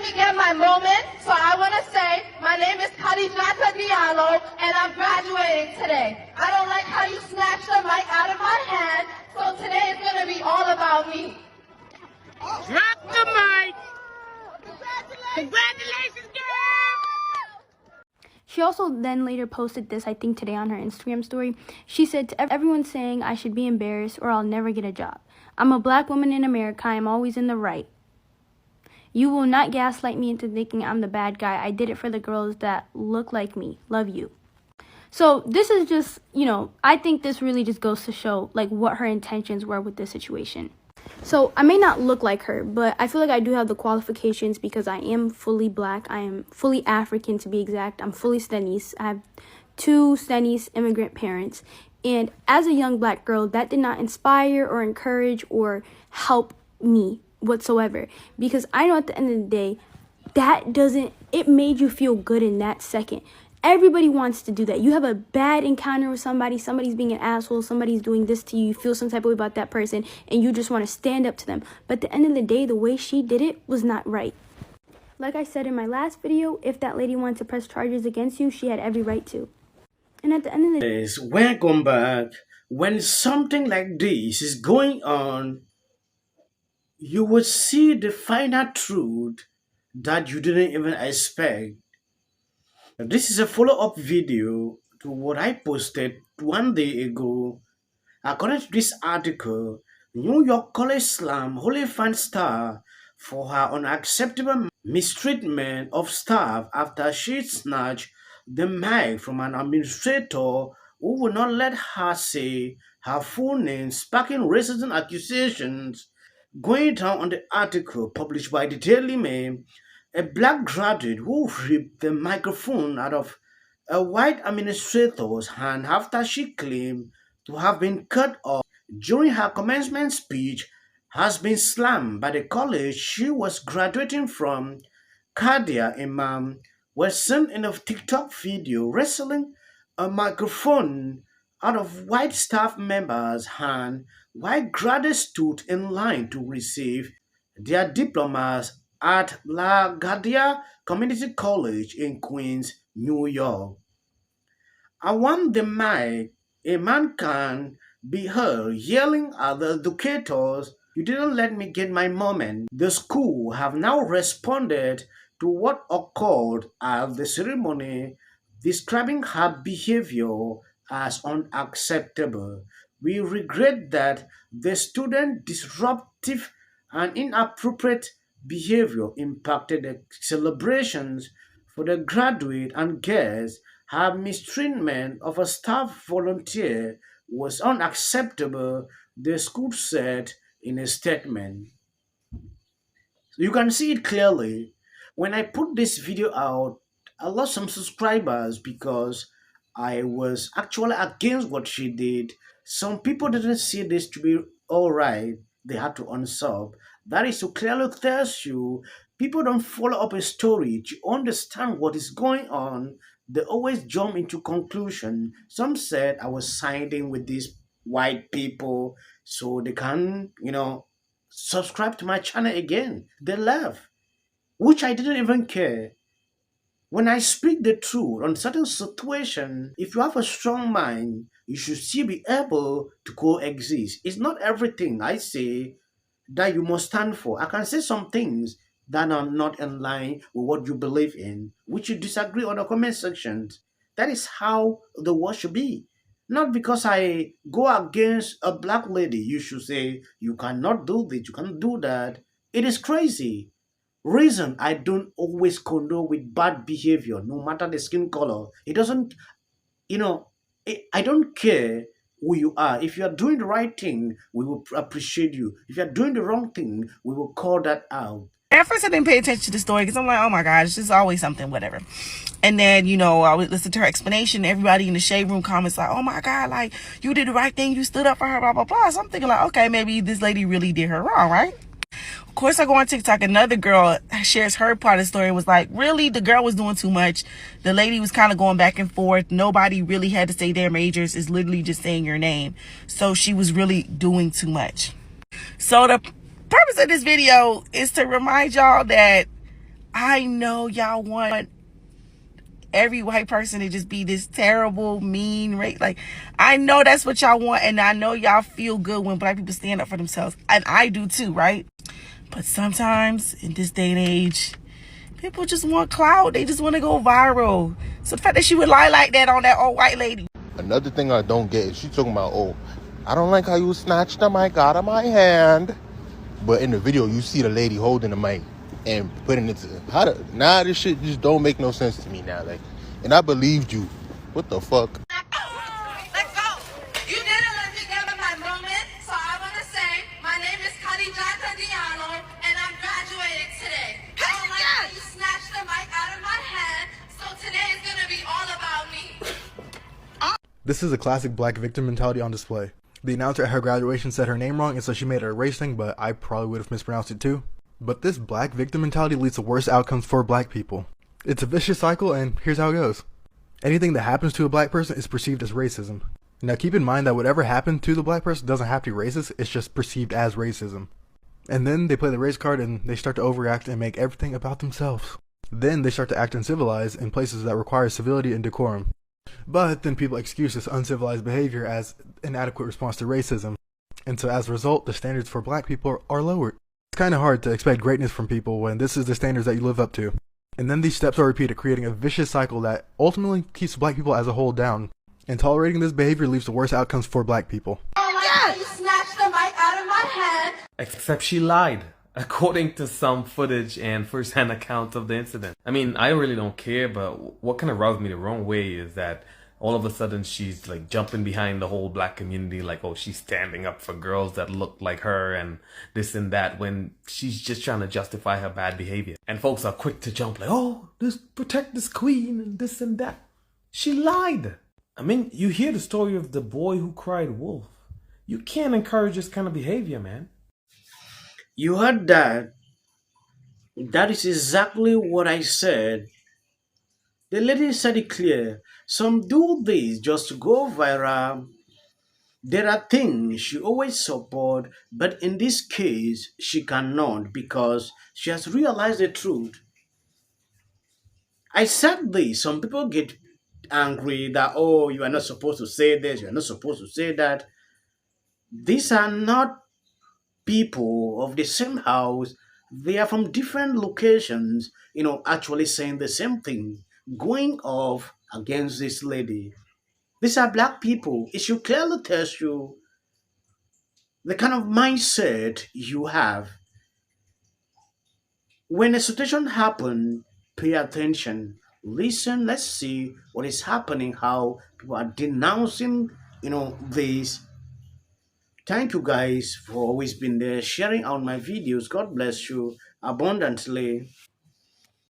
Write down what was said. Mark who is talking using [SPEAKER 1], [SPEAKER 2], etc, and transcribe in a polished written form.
[SPEAKER 1] me get my moment, so I want to say my name is Khadijata Diallo, and I'm graduating today. I don't like how you snatched the mic out of my hand, so today is going to be all about me.
[SPEAKER 2] Drop the mic! Congratulations, girl!
[SPEAKER 3] She also then later posted this, I think today on her Instagram story. She said, to everyone saying I should be embarrassed or I'll never get a job. I'm a black woman in America. I'm always in the right. You will not gaslight me into thinking I'm the bad guy. I did it for the girls that look like me. Love you. So this is just, I think this really just goes to show like what her intentions were with this situation. So I may not look like her, but I feel like I do have the qualifications because I am fully black. I am fully African, to be exact. I'm fully Stenese. I have 2 Stenese immigrant parents. And as a young black girl, that did not inspire or encourage or help me whatsoever. Because I know at the end of the day, it made you feel good in that second. Everybody wants to do that. You have a bad encounter with somebody's being an asshole, somebody's doing this to you, you feel some type of way about that person, and you just want to stand up to them. But at the end of the day, the way she did it was not right. Like I said in my last video, if that lady wanted to press charges against you, she had every right to. And at the end of the day,
[SPEAKER 4] welcome back. When something like this is going on, you will see the final truth that you didn't even expect. This is a follow-up video to what I posted 1 day ago. According to this article, New York College slammed OnlyFans star for her unacceptable mistreatment of staff after she snatched the mic from an administrator who would not let her say her full name, sparking racist accusations. Going down on the article published by the Daily Mail, a black graduate who ripped the microphone out of a white administrator's hand after she claimed to have been cut off during her commencement speech has been slammed by the college she was graduating from. Kadia Imam was seen in a TikTok video wrestling a microphone out of white staff members' hand while graduates stood in line to receive their diplomas at LaGuardia Community College in Queens, New York. I want the mic. A man can be heard yelling at the educators, "You didn't let me get my moment." The school have now responded to what occurred at the ceremony, describing her behavior as unacceptable. We regret that the student disruptive and inappropriate behavior impacted the celebrations for the graduate and guests. Her mistreatment of a staff volunteer was unacceptable, the school said in a statement. You can see it clearly. When I put this video out, I lost some subscribers because I was actually against what she did. Some people didn't see this to be alright. They had to unsub. That is to clearly tell you, people don't follow up a story to understand what is going on. They always jump into conclusion. Some said I was siding with these white people so they can, subscribe to my channel again. They left, which I didn't even care. When I speak the truth on certain situations, if you have a strong mind, you should still be able to coexist. It's not everything I say that you must stand for. I can say some things that are not in line with what you believe in, which you disagree on the comment sections. That is how the world should be. Not because I go against a black lady, you should say, you cannot do this, you cannot do that. It is crazy. Reason I don't always condone with bad behavior, no matter the skin color. It doesn't, I don't care who you are. If you are doing the right thing, we will appreciate you. If you are doing the wrong thing, we will call that out.
[SPEAKER 2] At first I didn't pay attention to the story because I'm like, oh my God, it's just always something, whatever. And then, I would listen to her explanation. Everybody in the shade room comments like, oh my God, like, you did the right thing. You stood up for her, blah, blah, blah. So I'm thinking like, okay, maybe this lady really did her wrong, right? Of course, I go on TikTok. Another girl shares her part of the story. Was like, really, the girl was doing too much. The lady was kind of going back and forth. Nobody really had to say their majors. It's literally just saying your name. So she was really doing too much. So the purpose of this video is to remind y'all that I know y'all want every white person to just be this terrible, mean, race. Like, I know that's what y'all want, and I know y'all feel good when black people stand up for themselves, and I do too, right? But sometimes in this day and age, people just want clout. They just want to go viral. So the fact that she would lie like that on that old white lady.
[SPEAKER 5] Another thing I don't get is she talking about, oh, I don't like how you snatched the mic out of my hand. But in the video, you see the lady holding the mic and putting it to this shit just don't make no sense to me now. Like, and I believed you. What the fuck?
[SPEAKER 1] Let's go. You didn't let me give it my moment, so I want to say my name is Khadijata Diallo, and I'm graduating today. I don't like how you snatched the mic out of my hand, so today is going to be all about me.
[SPEAKER 6] This is a classic black victim mentality on display. The announcer at her graduation said her name wrong, and so she made it a race thing, but I probably would have mispronounced it too. But this black victim mentality leads to worse outcomes for black people. It's a vicious cycle, and here's how it goes. Anything that happens to a black person is perceived as racism. Now keep in mind that whatever happened to the black person doesn't have to be racist, it's just perceived as racism. And then they play the race card and they start to overreact and make everything about themselves. Then they start to act uncivilized in places that require civility and decorum. But then people excuse this uncivilized behavior as an adequate response to racism. And so as a result, the standards for black people are lowered. It's kind of hard to expect greatness from people when this is the standards that you live up to. And then these steps are repeated, creating a vicious cycle that ultimately keeps black people as a whole down. And tolerating this behavior leads to worse outcomes for black people.
[SPEAKER 1] You snatched the mic out of my hand.
[SPEAKER 7] Except she lied, according to some footage and first-hand accounts of the incident. I mean, I really don't care, but what kind of rubs me the wrong way is that all of a sudden she's like jumping behind the whole black community, like, oh, she's standing up for girls that look like her and this and that, when she's just trying to justify her bad behavior. And folks are quick to jump like, oh, this protect this queen and this and that. She lied. I mean, you hear the story of the boy who cried wolf. You can't encourage this kind of behavior, man.
[SPEAKER 4] You heard that? That is exactly what I said. The lady said it clear. Some do this just to go viral. There are things she always support, but in this case, she cannot because she has realized the truth. I said this. Some people get angry that, oh, you are not supposed to say this, you are not supposed to say that. These are not people of the same house. They are from different locations, actually saying the same thing, going off against this lady. These are black people. It should clearly tell you the kind of mindset you have. When a situation happens, pay attention. Listen, let's see what is happening, how people are denouncing, this. Thank you guys for always being there, sharing out my videos. God bless you abundantly.